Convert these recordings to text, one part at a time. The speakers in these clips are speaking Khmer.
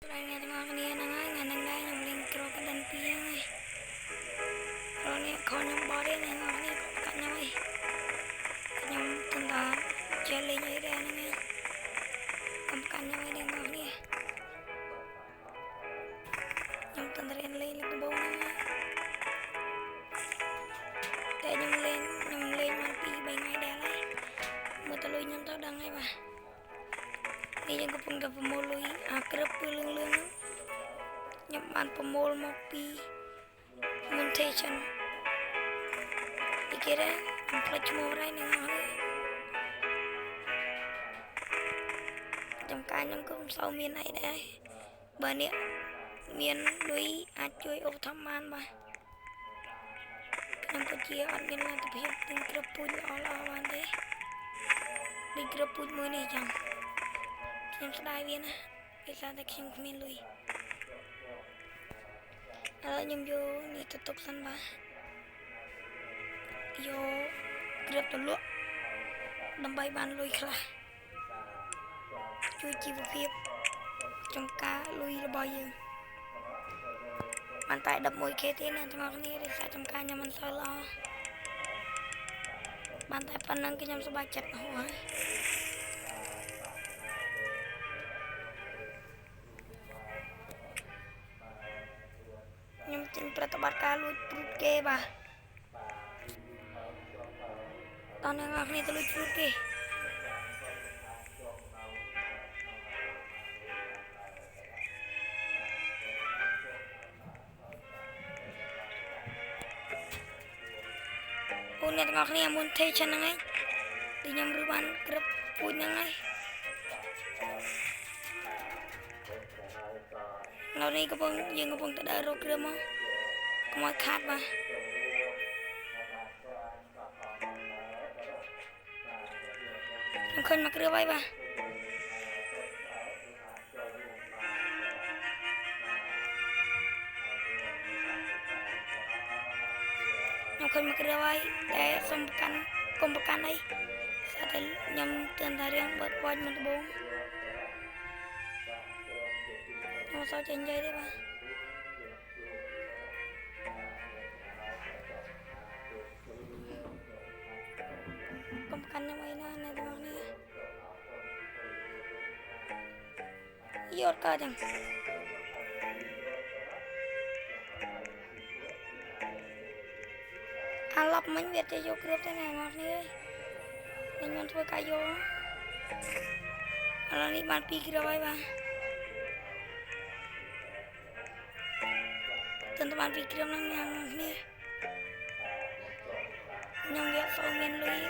Selain nghe tiếng ngọt này nâng ấy, ngày nâng đây nhầm lên kro cái đần pia này. Rồi nè, con nhầm bó đi này ngọt này cắt nhau ấy. Nhầm từng đó chơi lên như thế nâng ấy. Cầm cắt nhau ấy để ngọt này. Nhầm từng đó lên cái bông nâng ấy. Để nhầm lên mang pi bánh ngay đè lại. Mưa ta lùi nhầm tao đăng ấy bà. Ini yang kepung dah pemului akrab lưng nyaman pemul mopi montation dikira tempat cuma orang yang ada trong cái nhóm cũng sau miền này đây bà nè miền núi chui ô thăm man bà nhóm có chia ăn miền là tập hiệp tình krab pun all awan đấy đi krab pun mới này chẳngខ្ញុំស្ដាយវាណាគេថាតែខ្ញុំគ្មានលុយឥឡូវខ្ញុំយកនេះទៅទុកសិនបាទយកគ្រាប់ទៅលក់ដើម្បីបានលុយខ្លះជួយជីវភាពtrongការលុយរបស់យើងបានតែ 11k ទេណាទាំងអស់គ្នាដោយសារចំការខ្ញុំមិនសូវល្អបានតែប៉ុណ្្នឹងគឺខ្ញុំសប្បាយចិត្តហួសហើយខ្ញុំចេញប្រតិបត្តិការលួចព្រូតគេបាទតោះអ្នកនរគ្នាទៅលួចព្រូតគេអូអ្នកទាំងអស់គ្នាមុនទេចឹងហ្នឹងឯងទីខ្ញុំរឺបានក្រឹបពូជហ្នឹងឯងនៅនេះយើងកំពុងទៅដើររកគ្រឿងមកកុំឲ្យខាតបាទខ្ញុំឃើញមកគ្រឿងហើយបាទខ្ញុំឃើញមកគ្រឿងហើយតែសុំប្រកាន់កុំប្រកាន់អីស្អាតតែខ្ញុំទើបតែរៀងបើកបាច់មិនដំបងខ្ញុំសោកចេញនិយាយទេបាទកុំកាន់ខ្ញុំអីណាអ្នកទាំងអស់គ្នាយកកើតចឹងអាឡប់មិញវាទៅយកគ្រាប់ទៅអ្នកទាំងអស់គ្នាខ្ញុំធ្វើការយកឥឡូវនេះបាន2គ្រាប់ហើយបាទទន្ទឹមបាន2គ្រាប់ហ្នឹងអ្នកទាំងអស់គ្នាខ្ញុំវាអត់សូវមានលុយ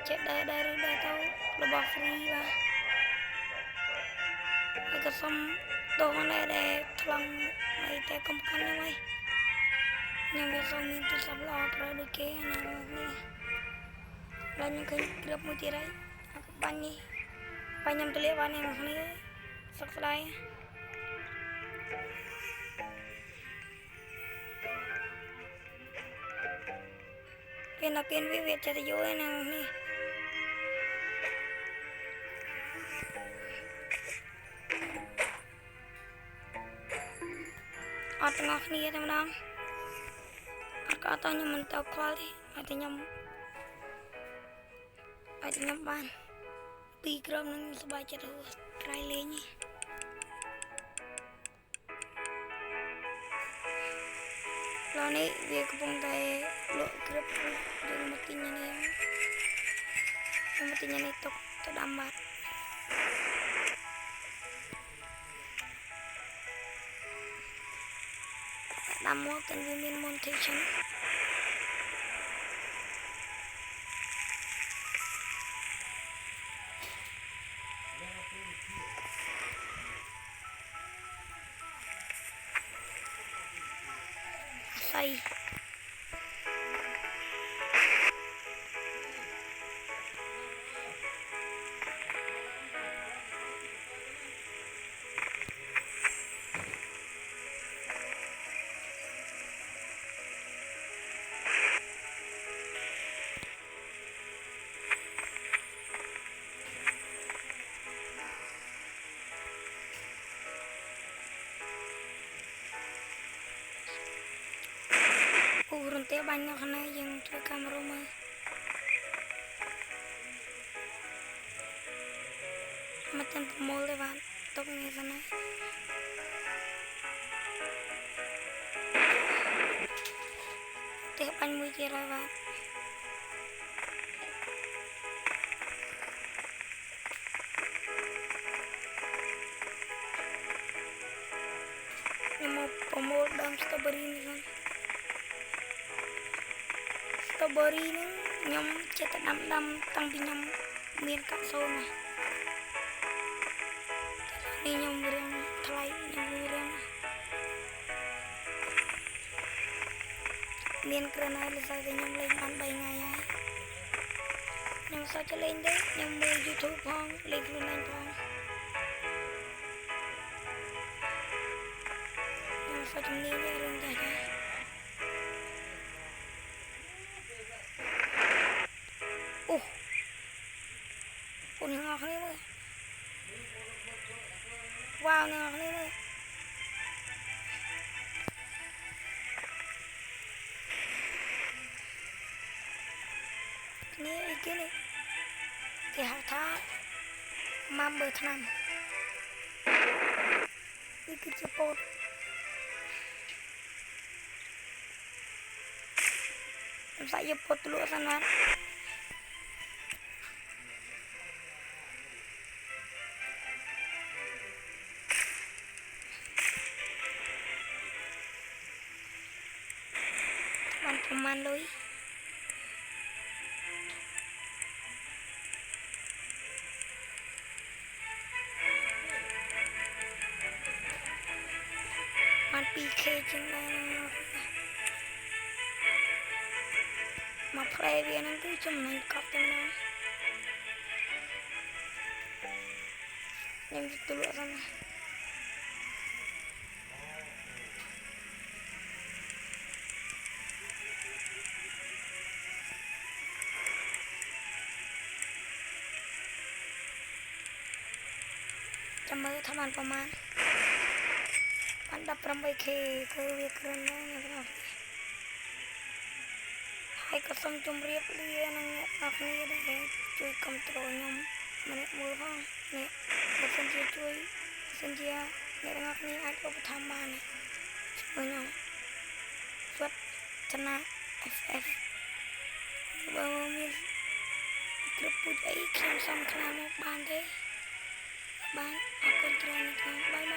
ចេះដើរទៅរបស់ free បាទហើយក៏សុំទោសដែរដែលខ្លងហើយតែកុំខាន់ខ្ញុំអីខ្ញុំវាសូមមានទូរស័ព្ទល្អប្រើដូចគេណាបងប្អូនឡើយខ្ញុំឃើញគ្រាប់មួយទៀតហើយបាញ់នេះបាញ់ខ្ញុំទៅលេបបានអ្នកនរគ្នាសុខស្ដាយពេលណាពេលវាចេះតែយកឯណានេះអត់ទាំងអស់គ្នាតែម្ដងអត់ក៏អត់តខ្ញុំមិនទៅខ្វល់ទេឲ្យតែខ្ញុំបាន2ក្រុមនឹងសប្បាយចិត្តហួសក្រៃលេងឡើយនេះវាកំពុងតែលក់គ្រាប់យើងមកទិញនេះទុកទៅដាំបាត់ដាំមកទាំងវាមាន montation ใส่ ទេបាញ់នៅខាងនេះយើងជួយកាមេរ៉ាមើលមកទាំងប្រមូលទេបាទទុកនេះសិនហើយទេបាញ់មួយទៀតហើយបាទខ្ញុំមកប្រមូលដើម strawberry នេះសិន strawberry នេះខ្ញុំចិត្តតែដាំតាំងពីខ្ញុំមានកាក់សូនណានេះខ្ញុំរៀងថ្លៃខ្ញុំរៀងមានគ្រាន់ហើយលើសតែខ្ញុំលេងបាន3ថ្ងៃហើយខ្ញុំសោះចលេងទេខ្ញុំមើល YouTube ផងលេងខ្លួនឯងផងខ្ញុំសោះជំនាញរឿងតែអូអូអ្នកនរគ្នាមើលវ៉ាវអ្នកនរគ្នាមើលនេះអីគេនេះគេហៅថាម៉ាំបើឆ្នាំនេះគឺជាពោតខ្ញុំសាក់យកពោតទៅលក់សិនណាបានប្រមាណលុយបាន 2k ជាងដែរមកផ្លែវាហ្នឹងគឺចំណេញកប់ទៅណាខ្ញុំទៅលក់សិនណាចាំមើលថាបានប្រមាណបាន 18k គឺវាគ្រាន់ណាស់អ្នកនរហើយក៏សូមជម្រាបលានឹងអ្នកនរគ្នាដែលជួយគ្រប់គ្រងខ្ញុំម្នាក់មួយផងនេះបើសិនជាជួយសិនជាអ្នកនរគ្នាអាចឧបត្ថម្ភបានជួយខ្ញុំស្វិតចណា FF បើមានគ្រប់ពូជអីខ្ញុំសុំខ្លាំងមកបានទេបានអរគុណច្រើនណាស់បាទ